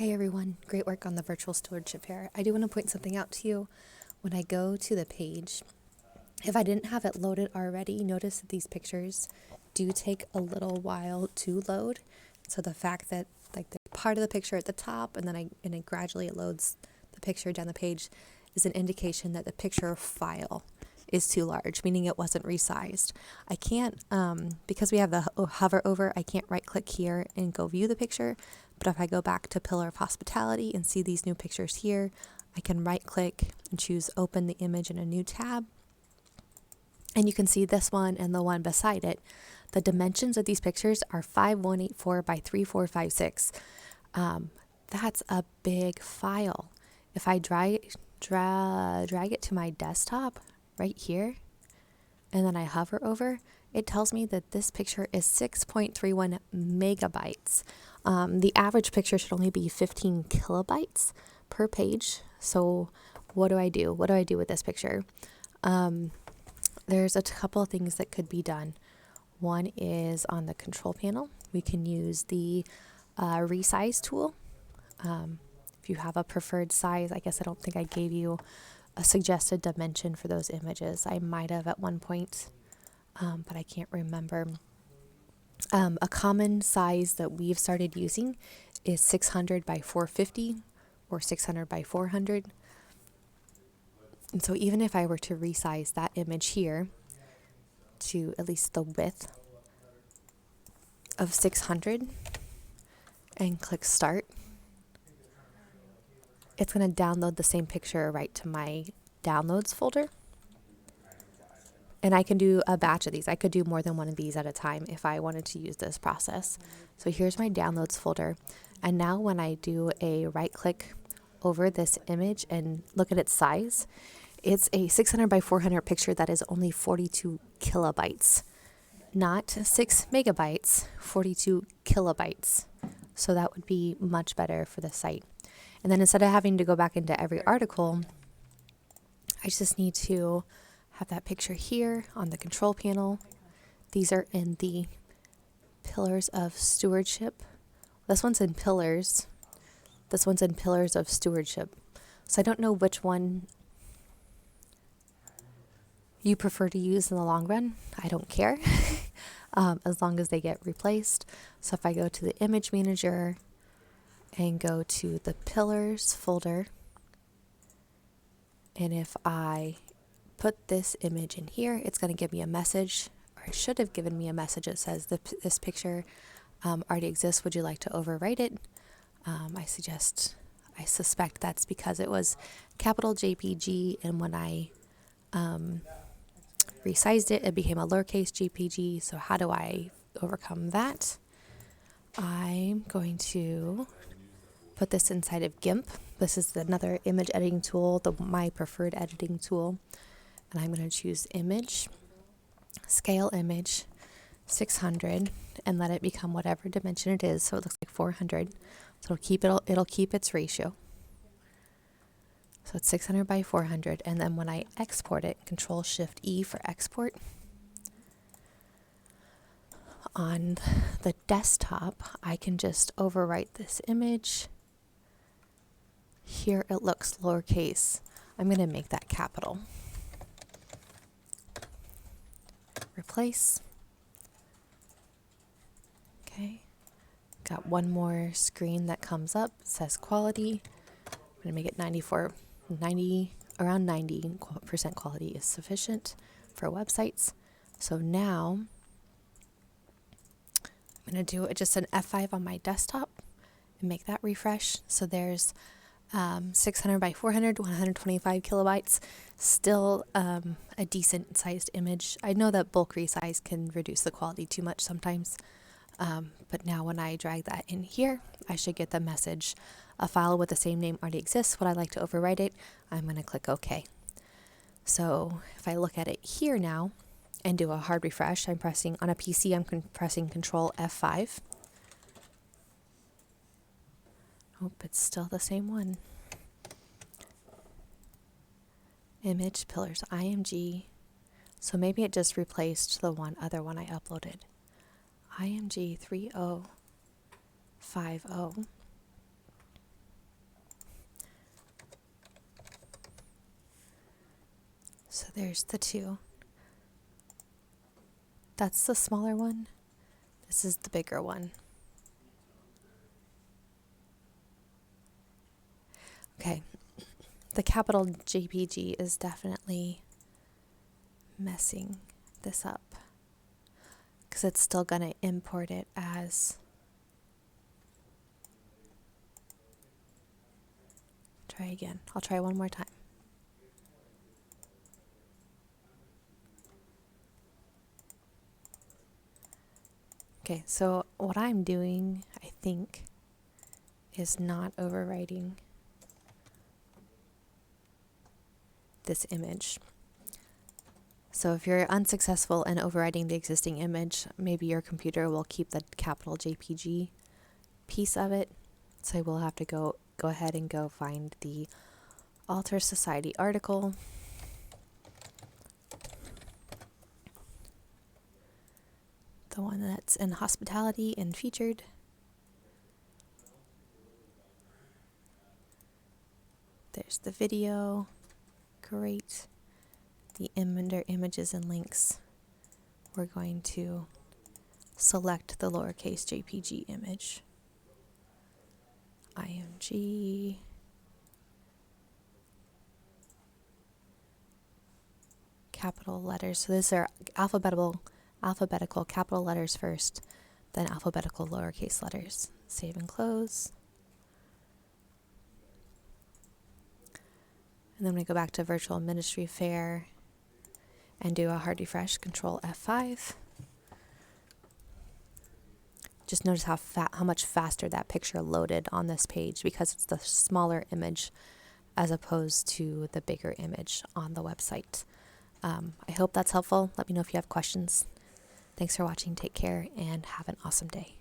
Hey everyone, great work on the virtual stewardship here. I do want to point something out to you. When I go to the page, if I didn't have it loaded already, notice that these pictures do take a little while to load. So the fact that like the part of the picture at the top and then it gradually loads the picture down the page is an indication that the picture file is too large, meaning it wasn't resized. I can't, because we have the hover over, I can't right click here and go view the picture. But if I go back to Pillar of Hospitality and see these new pictures here, I can right click and choose open the image in a new tab. And you can see this one and the one beside it. The dimensions of these pictures are 5184 by 3456. That's a big file. If I drag it to my desktop right here, and then I hover over, it tells me that this picture is 6.31 megabytes. The average picture should only be 15 kilobytes per page. So what do I do? What do I do with this picture? There's a couple of things that could be done. One is on the control panel. We can use the resize tool. If you have a preferred size, I guess I don't think I gave you a suggested dimension for those images. I might have at one point, but I can't remember. A common size that we've started using is 600 by 450 or 600 by 400. And so even if I were to resize that image here to at least the width of 600 and click start, it's going to download the same picture right to my downloads folder. And I can do a batch of these. I could do more than one of these at a time if I wanted to use this process. So here's my downloads folder. And now when I do a right click over this image and look at its size, it's a 600 by 400 picture that is only 42 kilobytes, not 6 megabytes, 42 kilobytes. So that would be much better for the site. And then instead of having to go back into every article, I just need to have that picture here on the control panel. These are in the pillars of stewardship. This one's in pillars. This one's in pillars of stewardship. So I don't know which one you prefer to use in the long run. I don't care as long as they get replaced. So if I go to the image manager and go to the pillars folder, and if I put this image in here, it's going to give me a message, or it should have given me a message that says this picture already exists. Would you like to overwrite it? I suspect that's because it was capital JPG, and when I resized it, it became a lowercase JPG. So how do I overcome that? I'm going to put this inside of GIMP. This is another image editing tool, my preferred editing tool. And I'm going to choose image, scale image, 600, and let it become whatever dimension it is. So it looks like 400. So it'll keep its ratio. So it's 600 by 400. And then when I export it, Control Shift E for export. On the desktop, I can just overwrite this image. Here it looks lowercase. I'm going to make that capital. Replace. Okay. Got one more screen that comes up. It says quality. I'm going to make it around 90% quality is sufficient for websites. So now I'm going to do just an F5 on my desktop and make that refresh. So there's 600 by 400, 125 kilobytes, still a decent sized image. I know that bulk resize can reduce the quality too much sometimes, but now when I drag that in here, I should get the message, a file with the same name already exists. Would I like to overwrite it? I'm going to click OK. So if I look at it here now and do a hard refresh, on a PC, I'm pressing Control F5. Oh, it's still the same one. Image pillars IMG. So maybe it just replaced the other one I uploaded. IMG 3050. So there's the two. That's the smaller one. This is the bigger one. Okay. The capital JPG is definitely messing this up because it's still going to import it as. Try again. I'll try one more time. Okay, so what I'm doing, I think, is not overwriting this image. So if you're unsuccessful in overwriting the existing image, maybe your computer will keep the capital JPG piece of it. So we'll have to go ahead and go find the Alter Society article. The one that's in hospitality and featured. There's the video. Great. The under images and links, we're going to select the lowercase JPG image. IMG. Capital letters. So these are alphabetical capital letters first, then alphabetical lowercase letters. Save and close. And then we go back to Virtual Ministry Fair and do a hard refresh, Control F5. Just notice how much faster that picture loaded on this page because it's the smaller image as opposed to the bigger image on the website. I hope that's helpful. Let me know if you have questions. Thanks for watching. Take care and have an awesome day.